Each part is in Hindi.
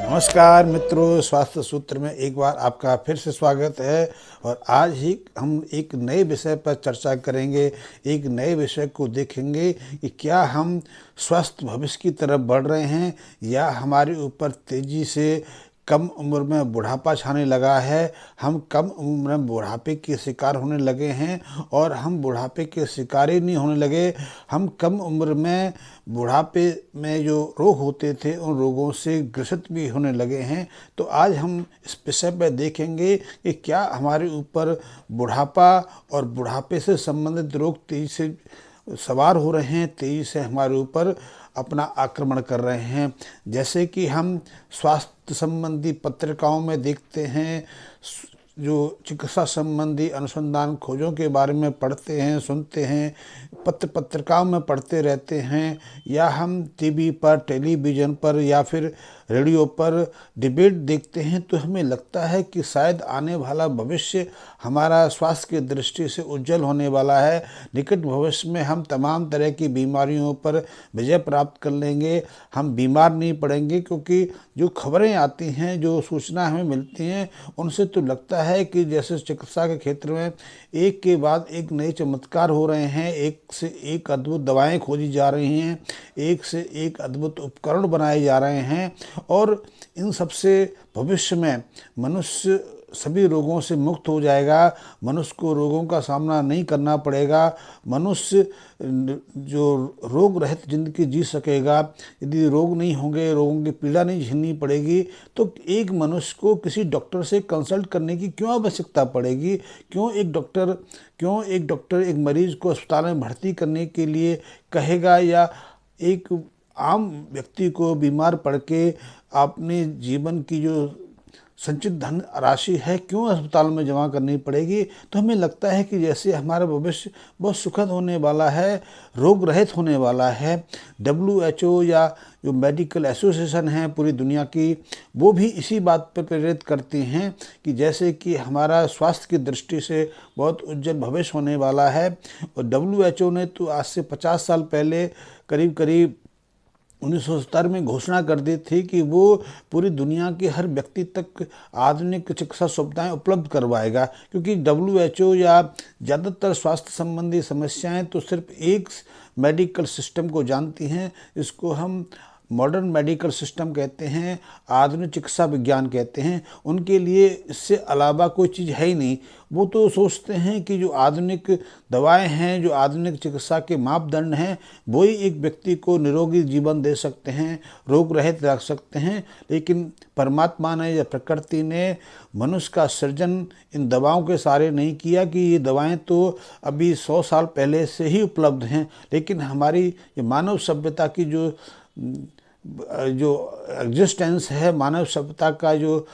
नमस्कार मित्रों, स्वास्थ्य सूत्र में एक बार आपका फिर से स्वागत है। और आज ही हम एक नए विषय पर चर्चा करेंगे। एक नए विषय को देखेंगे कि क्या हम स्वस्थ भविष्य की तरफ बढ़ रहे हैं या हमारे ऊपर तेजी से कम उम्र में बुढ़ापा छाने लगा है। हम कम उम्र में बुढ़ापे के शिकार होने लगे हैं और हम बुढ़ापे के शिकार ही नहीं होने लगे, हम कम उम्र में बुढ़ापे में जो रोग होते थे उन रोगों से ग्रसित भी होने लगे हैं। तो आज हम इस विषय पर देखेंगे कि क्या हमारे ऊपर बुढ़ापा और बुढ़ापे से संबंधित रोग तेजी से सवार हो रहे हैं, तेजी से हमारे ऊपर अपना आक्रमण कर रहे हैं। जैसे कि हम स्वास्थ्य संबंधी पत्रिकाओं में देखते हैं, जो चिकित्सा संबंधी अनुसंधान खोजों के बारे में पढ़ते हैं, सुनते हैं, पत्रिकाओं में पढ़ते रहते हैं, या हम टीवी पर, टेलीविज़न पर या फिर रेडियो पर डिबेट देखते हैं, तो हमें लगता है कि शायद आने वाला भविष्य हमारा स्वास्थ्य की दृष्टि से उज्जवल होने वाला है। निकट भविष्य में हम तमाम तरह की बीमारियों पर विजय प्राप्त कर लेंगे, हम बीमार नहीं पड़ेंगे। क्योंकि जो खबरें आती हैं, जो सूचना हमें मिलती हैं, उनसे तो लगता है कि जैसे चिकित्सा के क्षेत्र में एक के बाद एक नए चमत्कार हो रहे हैं, एक से एक अद्भुत दवाएं खोजी जा रही हैं, एक से एक अद्भुत उपकरण बनाए जा रहे हैं, और इन सब से भविष्य में मनुष्य सभी रोगों से मुक्त हो जाएगा। मनुष्य को रोगों का सामना नहीं करना पड़ेगा। मनुष्य जो रोग रहित जिंदगी जी सकेगा। यदि रोग नहीं होंगे, रोगों की पीड़ा नहीं झेलनी पड़ेगी, तो एक मनुष्य को किसी डॉक्टर से कंसल्ट करने की क्यों आवश्यकता पड़ेगी? क्यों एक डॉक्टर एक मरीज को अस्पताल में भर्ती करने के लिए कहेगा, या एक आम व्यक्ति को बीमार पड़ के अपने जीवन की जो संचित धन राशि है क्यों अस्पताल में जमा करनी पड़ेगी? तो हमें लगता है कि जैसे हमारा भविष्य बहुत सुखद होने वाला है, रोग रहित होने वाला है। WHO या जो मेडिकल एसोसिएशन है पूरी दुनिया की, वो भी इसी बात पर प्रेरित करती हैं कि जैसे कि हमारा स्वास्थ्य की दृष्टि से बहुत उज्जवल भविष्य होने वाला है। और WHO ने तो आज से 50 साल पहले करीब 1970 में घोषणा कर दी थी कि वो पूरी दुनिया के हर व्यक्ति तक आधुनिक चिकित्सा सुविधाएं उपलब्ध करवाएगा। क्योंकि WHO या ज़्यादातर स्वास्थ्य संबंधी समस्याएं तो सिर्फ एक मेडिकल सिस्टम को जानती हैं, इसको हम मॉडर्न मेडिकल सिस्टम कहते हैं, आधुनिक चिकित्सा विज्ञान कहते हैं। उनके लिए इससे अलावा कोई चीज़ है ही नहीं। वो तो सोचते हैं कि जो आधुनिक दवाएं हैं, जो आधुनिक चिकित्सा के मापदंड हैं, वही एक व्यक्ति को निरोगी जीवन दे सकते हैं, रोग रहित रख सकते हैं। लेकिन परमात्मा ने या प्रकृति ने मनुष्य का सृजन इन दवाओं के सहारे नहीं किया कि ये दवाएं तो अभी 100 साल पहले से ही उपलब्ध हैं। लेकिन हमारी ये मानव सभ्यता की जो एग्जिस्टेंस है, मानव सभ्यता का जो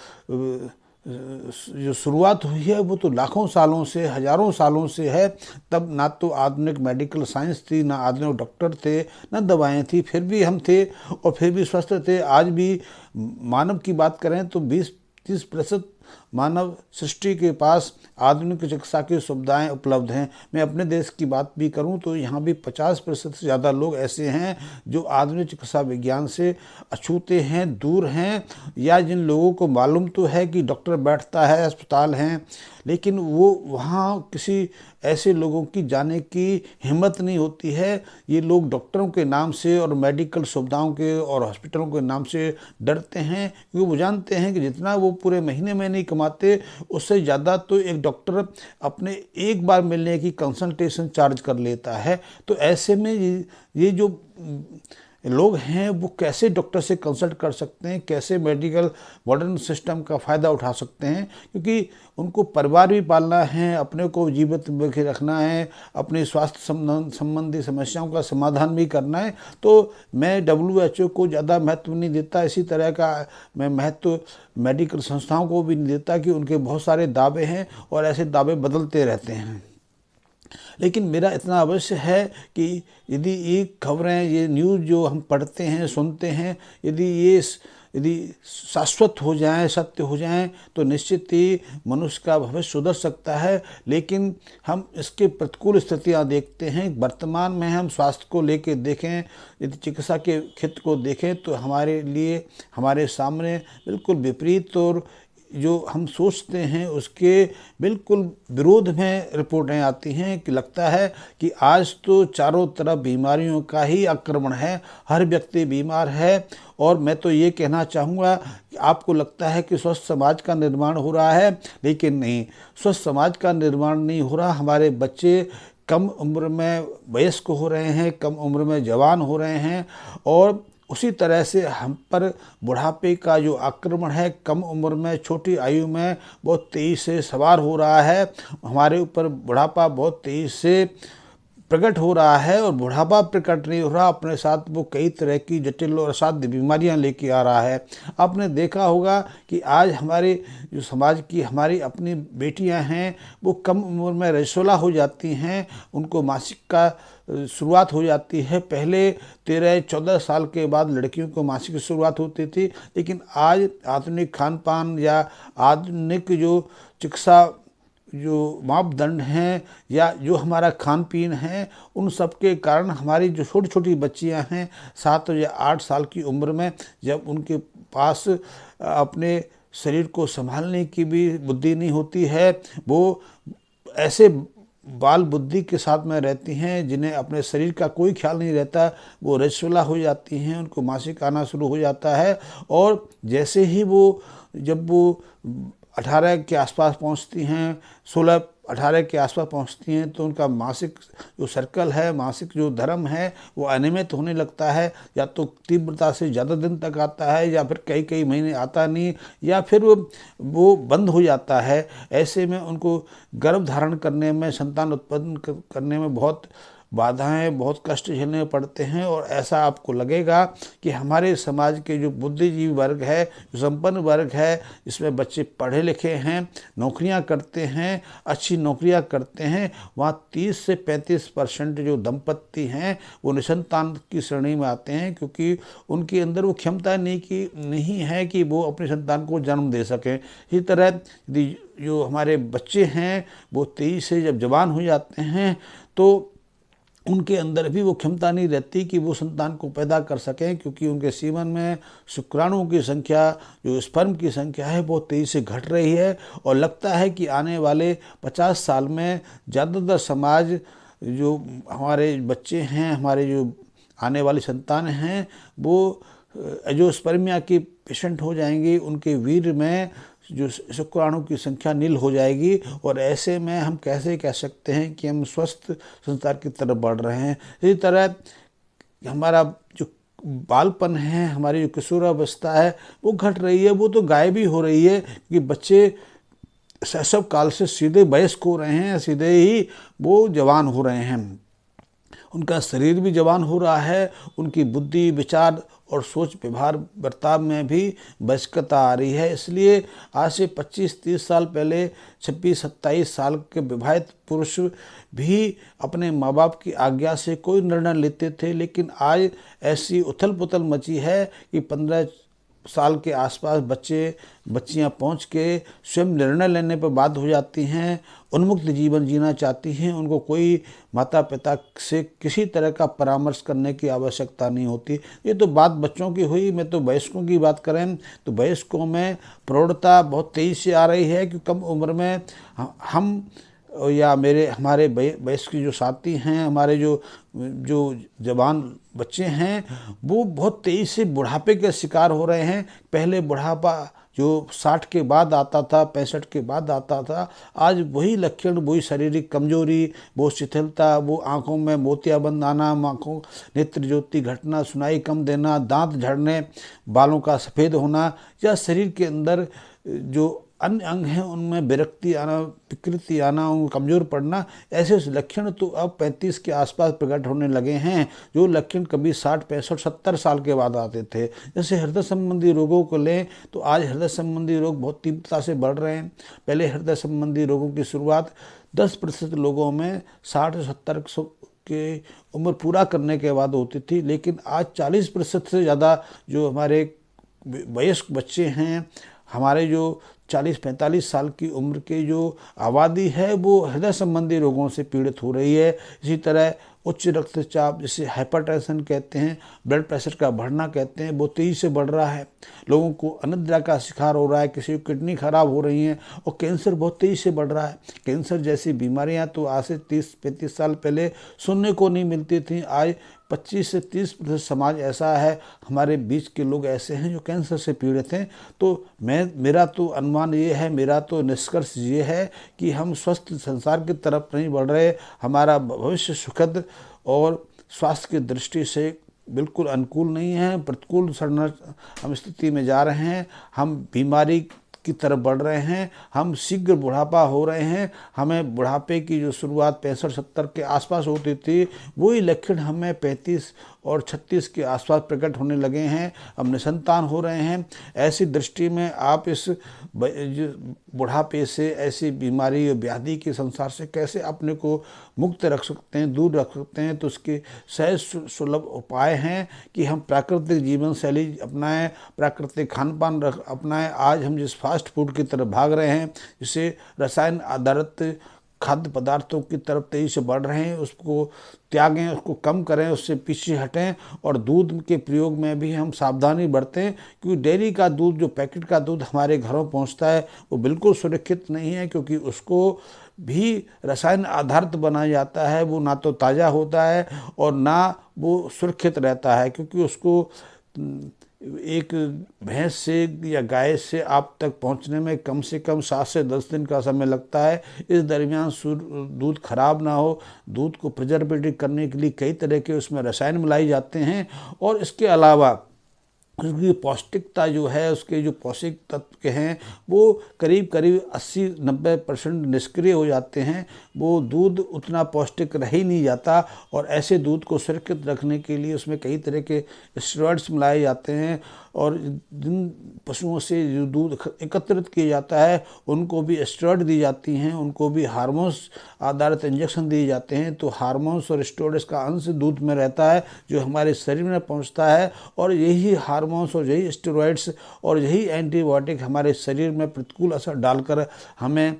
शुरुआत हुई है, वो तो लाखों सालों से, हजारों सालों से है। तब ना तो आधुनिक मेडिकल साइंस थी, ना आधुनिक डॉक्टर थे, ना दवाएं थी, फिर भी हम थे और फिर भी स्वस्थ थे। आज भी मानव की बात करें तो 20-30% मानव सृष्टि के पास आधुनिक चिकित्सा की सुविधाएं उपलब्ध हैं। मैं अपने देश की बात भी करूं तो यहाँ भी 50% से ज़्यादा लोग ऐसे हैं जो आधुनिक चिकित्सा विज्ञान से अछूते हैं, दूर हैं, या जिन लोगों को मालूम तो है कि डॉक्टर बैठता है, अस्पताल हैं, लेकिन वो वहाँ किसी ऐसे लोगों की जाने की हिम्मत नहीं होती है। ये लोग डॉक्टरों के नाम से और मेडिकल सुविधाओं के और हॉस्पिटलों के नाम से डरते हैं, क्योंकि वो जानते हैं कि जितना वो पूरे महीने में नहीं कमाते, उससे ज़्यादा तो एक डॉक्टर अपने एक बार मिलने की कंसल्टेशन चार्ज कर लेता है। तो ऐसे में ये जो लोग हैं वो कैसे डॉक्टर से कंसल्ट कर सकते हैं, कैसे मेडिकल मॉडर्न सिस्टम का फ़ायदा उठा सकते हैं? क्योंकि उनको परिवार भी पालना है, अपने को जीवित रखना है, अपने स्वास्थ्य संबंधी समस्याओं का समाधान भी करना है। तो मैं WHO को ज़्यादा महत्व नहीं देता, इसी तरह का मैं महत्व मेडिकल संस्थाओं को भी नहीं देता कि उनके बहुत सारे दावे हैं और ऐसे दावे बदलते रहते हैं। लेकिन मेरा इतना अवश्य है कि यदि ये खबरें, ये न्यूज़ जो हम पढ़ते हैं, सुनते हैं, यदि ये यदि शाश्वत हो जाएं, सत्य हो जाएं, तो निश्चित ही मनुष्य का भविष्य सुधर सकता है। लेकिन हम इसके प्रतिकूल स्थितियां देखते हैं। वर्तमान में हम स्वास्थ्य को लेकर देखें, यदि चिकित्सा के क्षेत्र को देखें, तो हमारे लिए हमारे सामने बिल्कुल विपरीत और जो हम सोचते हैं उसके बिल्कुल विरोध में रिपोर्टें आती हैं कि लगता है कि आज तो चारों तरफ बीमारियों का ही आक्रमण है, हर व्यक्ति बीमार है। और मैं तो ये कहना चाहूँगा कि आपको लगता है कि स्वस्थ समाज का निर्माण हो रहा है, लेकिन नहीं, स्वस्थ समाज का निर्माण नहीं हो रहा। हमारे बच्चे कम उम्र में वयस्क हो रहे हैं, कम उम्र में जवान हो रहे हैं, और उसी तरह से हम पर बुढ़ापे का जो आक्रमण है कम उम्र में, छोटी आयु में बहुत तेज़ी से सवार हो रहा है। हमारे ऊपर बुढ़ापा बहुत तेज़ी से प्रकट हो रहा है, और बुढ़ापा प्रकट नहीं हो रहा, अपने साथ वो कई तरह की जटिल और असाध्य बीमारियां लेके आ रहा है। आपने देखा होगा कि आज हमारे जो समाज की हमारी अपनी बेटियां हैं वो कम उम्र में रसोला हो जाती हैं, उनको मासिक का शुरुआत हो जाती है। पहले 13-14 साल के बाद लड़कियों को मासिक की शुरुआत होती थी, लेकिन आज आधुनिक खान पान या आधुनिक जो चिकित्सा जो मापदंड हैं या जो हमारा खान पीन है, उन सब के कारण हमारी जो छोटी छोटी बच्चियां हैं 7 या 8 साल की उम्र में, जब उनके पास अपने शरीर को संभालने की भी बुद्धि नहीं होती है, वो ऐसे बाल बुद्धि के साथ में रहती हैं जिन्हें अपने शरीर का कोई ख्याल नहीं रहता। वो रजस्वला हो जाती हैं, उनको मासिक आना शुरू हो जाता है, और जैसे ही जब वो 18 के आसपास पहुंचती हैं, 16-18 के आसपास पहुंचती हैं, तो उनका मासिक जो सर्कल है, मासिक जो धर्म है, वो अनियमित होने लगता है। या तो तीव्रता से ज़्यादा दिन तक आता है, या फिर कई कई महीने आता नहीं, या फिर वो बंद हो जाता है। ऐसे में उनको गर्भ धारण करने में, संतान उत्पन्न करने में बहुत बाधाएं, बहुत कष्ट झेलने पड़ते हैं। और ऐसा आपको लगेगा कि हमारे समाज के जो बुद्धिजीवी वर्ग है, जो संपन्न वर्ग है, जिसमें बच्चे पढ़े लिखे हैं, नौकरियां करते हैं, अच्छी नौकरियां करते हैं, वहाँ 30 से 35% जो दंपत्ति हैं वो निसंतान की श्रेणी में आते हैं, क्योंकि उनके अंदर वो क्षमता नहीं है कि वो अपने संतान को जन्म दे सकें। इसी तरह यदि जो हमारे बच्चे हैं वो 23 से जब जवान हो जाते हैं, तो उनके अंदर भी वो क्षमता नहीं रहती कि वो संतान को पैदा कर सकें, क्योंकि उनके सीमन में शुक्राणुओं की संख्या, जो स्पर्म की संख्या है, बहुत तेज़ी से घट रही है। और लगता है कि आने वाले 50 साल में ज़्यादातर समाज, जो हमारे बच्चे हैं, हमारे जो आने वाली संतान हैं, वो एंजियोस्पर्मिया की पेशेंट हो जाएंगी, उनके वीर्य में जो शुक्राणु की संख्या नील हो जाएगी। और ऐसे में हम कैसे कह सकते हैं कि हम स्वस्थ संसार की तरफ बढ़ रहे हैं। इसी तरह हमारा जो बालपन है, हमारी जो किशोरावस्था है, वो घट रही है, वो तो गायब ही हो रही है, क्योंकि बच्चे शैशव काल से सीधे वयस्क हो रहे हैं, सीधे ही वो जवान हो रहे हैं। उनका शरीर भी जवान हो रहा है, उनकी बुद्धि, विचार और सोच, व्यवहार, बर्ताव में भी वयस्कता आ रही है। इसलिए आज से 25-30 साल पहले 26-27 साल के विवाहित पुरुष भी अपने माँ बाप की आज्ञा से कोई निर्णय लेते थे, लेकिन आज ऐसी उथल पुथल मची है कि 15 साल के आसपास बच्चियां पहुंच के स्वयं निर्णय लेने पर बाध्य हो जाती हैं, उन्मुक्त जीवन जीना चाहती हैं। उनको कोई माता पिता से किसी तरह का परामर्श करने की आवश्यकता नहीं होती। ये तो बात बच्चों की हुई। मैं तो वयस्कों की बात करें तो वयस्कों में प्रौढ़ता बहुत तेज़ी से आ रही है कि कम उम्र में हम या हमारे वयस्क जो साथी हैं, हमारे जो जवान बच्चे हैं, वो बहुत तेज़ी से बुढ़ापे के शिकार हो रहे हैं। पहले बुढ़ापा जो 60 के बाद आता था, 65 के बाद आता था, आज वही लक्षण, वही शारीरिक कमजोरी, वो शिथिलता, वो आंखों में मोतियाबिंद आना, आंखों नेत्र ज्योति घटना, सुनाई कम देना, दांत झड़ने, बालों का सफ़ेद होना, या शरीर के अंदर जो अन्य अंग हैं उनमें विरक्ति आना, विकृति आना, कमज़ोर पड़ना, ऐसे लक्षण तो अब 35 के आसपास प्रकट होने लगे हैं, जो लक्षण कभी 60, 65, 70 साल के बाद आते थे। जैसे हृदय संबंधी रोगों को लें तो आज हृदय संबंधी रोग बहुत तीव्रता से बढ़ रहे हैं। पहले हृदय संबंधी रोगों की शुरुआत 10% लोगों में 60 से 70 के उम्र पूरा करने के बाद होती थी, लेकिन आज 40% से ज़्यादा जो हमारे वयस्क बच्चे हैं, हमारे जो 40-45 साल की उम्र के जो आबादी है वो हृदय संबंधी रोगों से पीड़ित हो रही है। इसी तरह उच्च रक्तचाप, जिसे हाइपरटेंशन कहते हैं, ब्लड प्रेशर का बढ़ना कहते हैं, वो तेज़ी से बढ़ रहा है। लोगों को अनिद्रा का शिकार हो रहा है, किसी की किडनी खराब हो रही हैं, और कैंसर बहुत तेज़ी से बढ़ रहा है। कैंसर जैसी बीमारियां तो आज से 30-35 साल पहले सुनने को नहीं मिलती थी। आज 25 से 30% समाज ऐसा है, हमारे बीच के लोग ऐसे हैं जो कैंसर से पीड़ित हैं। तो मेरा तो अनुमान ये है, मेरा तो निष्कर्ष ये है कि हम स्वस्थ संसार की तरफ नहीं बढ़ रहे। हमारा भविष्य सुखद और स्वास्थ्य की दृष्टि से बिल्कुल अनुकूल नहीं है, प्रतिकूल हम स्थिति में जा रहे हैं। हम बीमारी की तरफ बढ़ रहे हैं, हम शीघ्र बुढ़ापा हो रहे हैं। हमें बुढ़ापे की जो शुरुआत 65-70 के आसपास होती थी, वही लक्षण हमें 35 और 36 के आसपास प्रकट होने लगे हैं। हम निसंतान हो रहे हैं। ऐसी दृष्टि में आप इस बुढ़ापे से, ऐसी बीमारी और व्याधि के संसार से कैसे अपने को मुक्त रख सकते हैं, दूर रख सकते हैं, तो उसके सहज सुलभ उपाय हैं कि हम प्राकृतिक जीवन शैली अपनाएं, प्राकृतिक खान पान अपनाएं। आज हम जिस फास्ट फूड की तरफ भाग रहे हैं, जिसे रसायन आधारित खाद्य पदार्थों की तरफ तेजी से बढ़ रहे हैं, उसको त्यागें, उसको कम करें, उससे पीछे हटें। और दूध के प्रयोग में भी हम सावधानी बरतें, क्योंकि डेयरी का दूध, जो पैकेट का दूध हमारे घरों पहुंचता है, वो बिल्कुल सुरक्षित नहीं है, क्योंकि उसको भी रसायन आधारित बनाया जाता है। वो ना तो ताज़ा होता है और ना वो सुरक्षित रहता है, क्योंकि उसको एक भैंस से या गाय से आप तक पहुंचने में कम से कम 7 से 10 दिन का समय लगता है। इस दरमियान दूध खराब ना हो, दूध को प्रिजर्वेटिव करने के लिए कई तरह के उसमें रसायन मिलाए जाते हैं। और इसके अलावा उसकी पौष्टिकता जो है, उसके जो पौष्टिक तत्व के हैं, वो करीब करीब 80-90% निष्क्रिय हो जाते हैं। वो दूध उतना पौष्टिक रह ही नहीं जाता। और ऐसे दूध को सुरक्षित रखने के लिए उसमें कई तरह के स्टेरॉइड्स मिलाए जाते हैं। और जिन पशुओं से जो दूध एकत्रित किया जाता है, उनको भी स्टेरॉइड दी जाती हैं, उनको भी हार्मोन्स आधारित इंजेक्शन दिए जाते हैं। तो हार्मोन्स और स्टेरॉइड्स का अंश दूध में रहता है, जो हमारे शरीर में पहुंचता है। और यही हार्मोन्स और यही स्टेरॉइड्स और यही एंटीबायोटिक हमारे शरीर में प्रतिकूल असर डालकर हमें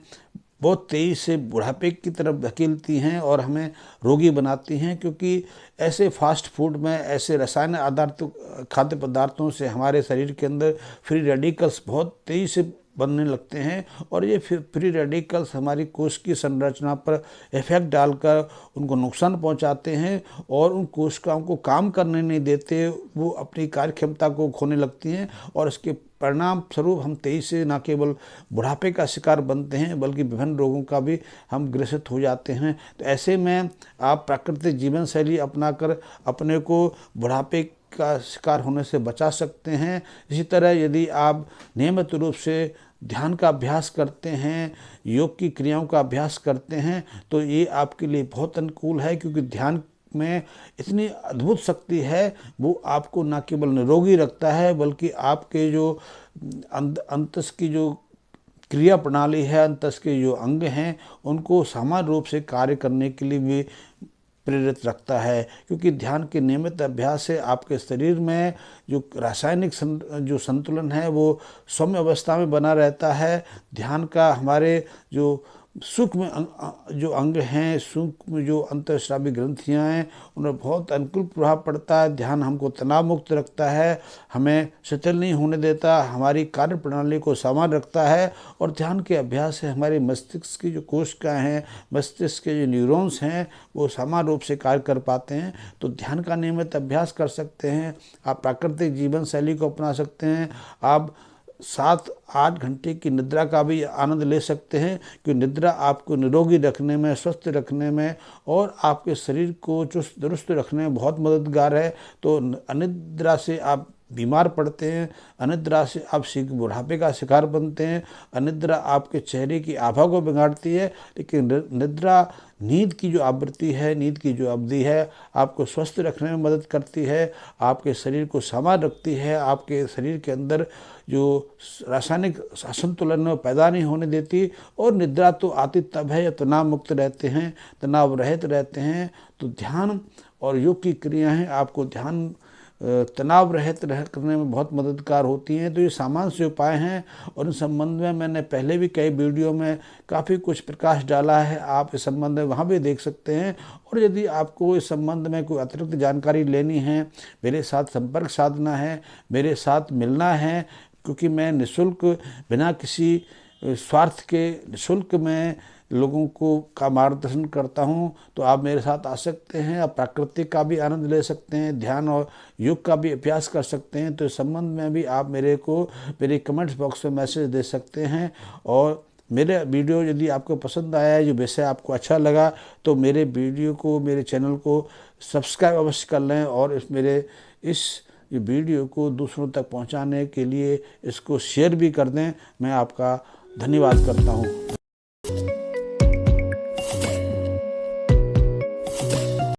बहुत तेज़ी से बुढ़ापे की तरफ धकेलती हैं और हमें रोगी बनाती हैं। क्योंकि ऐसे फास्ट फूड में, ऐसे रसायन आधारित खाद्य पदार्थों से हमारे शरीर के अंदर फ्री रेडिकल्स बहुत तेज़ी से बनने लगते हैं। और ये फ्री रेडिकल्स हमारी कोश की संरचना पर इफेक्ट डालकर उनको नुकसान पहुंचाते हैं और उन कोशिकाओं को काम करने नहीं देते। वो अपनी कार्य क्षमता को खोने लगती हैं और इसके परिणाम स्वरूप हम तेजी से न केवल बुढ़ापे का शिकार बनते हैं, बल्कि विभिन्न रोगों का भी हम ग्रसित हो जाते हैं। तो ऐसे में आप प्राकृतिक जीवन शैली अपनाकर अपने को बुढ़ापे का शिकार होने से बचा सकते हैं। इसी तरह यदि आप नियमित रूप से ध्यान का अभ्यास करते हैं, योग की क्रियाओं का अभ्यास करते हैं, तो ये आपके लिए बहुत अनुकूल है। क्योंकि ध्यान में इतनी अद्भुत शक्ति है, वो आपको न केवल निरोगी रखता है, बल्कि आपके जो अंतस की जो क्रिया प्रणाली है, अंतस के जो अंग हैं, उनको समान रूप से कार्य करने के लिए भी प्रेरित रखता है। क्योंकि ध्यान के नियमित अभ्यास से आपके शरीर में जो रासायनिक जो संतुलन है, वो सौम्य अवस्था में बना रहता है। ध्यान का हमारे जो सूक्ष्म जो अंग हैं, सूक्ष्म जो अंतःस्रावी ग्रंथियां हैं, उन्हें बहुत अनुकूल प्रभाव पड़ता है। ध्यान हमको तनाव मुक्त रखता है, हमें शिथिल नहीं होने देता, हमारी कार्य प्रणाली को समान रखता है। और ध्यान के अभ्यास से हमारे मस्तिष्क की जो कोशिकाएं हैं, मस्तिष्क के जो न्यूरॉन्स हैं, वो समान रूप से कार्य कर पाते हैं। तो ध्यान का नियमित अभ्यास कर सकते हैं। आप प्राकृतिक जीवन शैली को अपना सकते हैं। आप 7-8 घंटे की निद्रा का भी आनंद ले सकते हैं, क्योंकि निद्रा आपको निरोगी रखने में, स्वस्थ रखने में और आपके शरीर को चुस्त दुरुस्त रखने में बहुत मददगार है। तो अनिद्रा से आप बीमार पड़ते हैं, अनिद्रा से आप शीघ्र बुढ़ापे का शिकार बनते हैं, अनिद्रा आपके चेहरे की आभा को बिगाड़ती है। लेकिन निद्रा, नींद की जो आवृत्ति है, नींद की जो अवधि है, आपको स्वस्थ रखने में मदद करती है, आपके शरीर को समान रखती है, आपके शरीर के अंदर जो रासायनिक असंतुलन पैदा नहीं होने देती। और निद्रा तो आती तब है जब तनाव मुक्त रहते हैं, तनाव रहित रहते हैं। तो ध्यान और योग की क्रियाएं आपको ध्यान तनाव रहित करने में बहुत मददगार होती हैं। तो ये सामान्य से उपाय हैं और इस संबंध में मैंने पहले भी कई वीडियो में काफ़ी कुछ प्रकाश डाला है, आप इस संबंध में वहाँ भी देख सकते हैं। और यदि आपको इस संबंध में कोई अतिरिक्त जानकारी लेनी है, मेरे साथ संपर्क साधना है, मेरे साथ मिलना है, क्योंकि मैं निःशुल्क बिना किसी स्वार्थ के निःशुल्क में लोगों को का मार्गदर्शन करता हूं, तो आप मेरे साथ आ सकते हैं। आप प्राकृतिक का भी आनंद ले सकते हैं, ध्यान और योग का भी अभ्यास कर सकते हैं। तो इस संबंध में भी आप मेरे कमेंट्स बॉक्स में मैसेज दे सकते हैं। और मेरे वीडियो यदि आपको पसंद आया है, जो विषय आपको अच्छा लगा, तो मेरे वीडियो को, मेरे चैनल को सब्सक्राइब अवश्य कर लें और इस वीडियो को दूसरों तक पहुंचाने के लिए इसको शेयर भी कर दें। मैं आपका धन्यवाद करता हूं।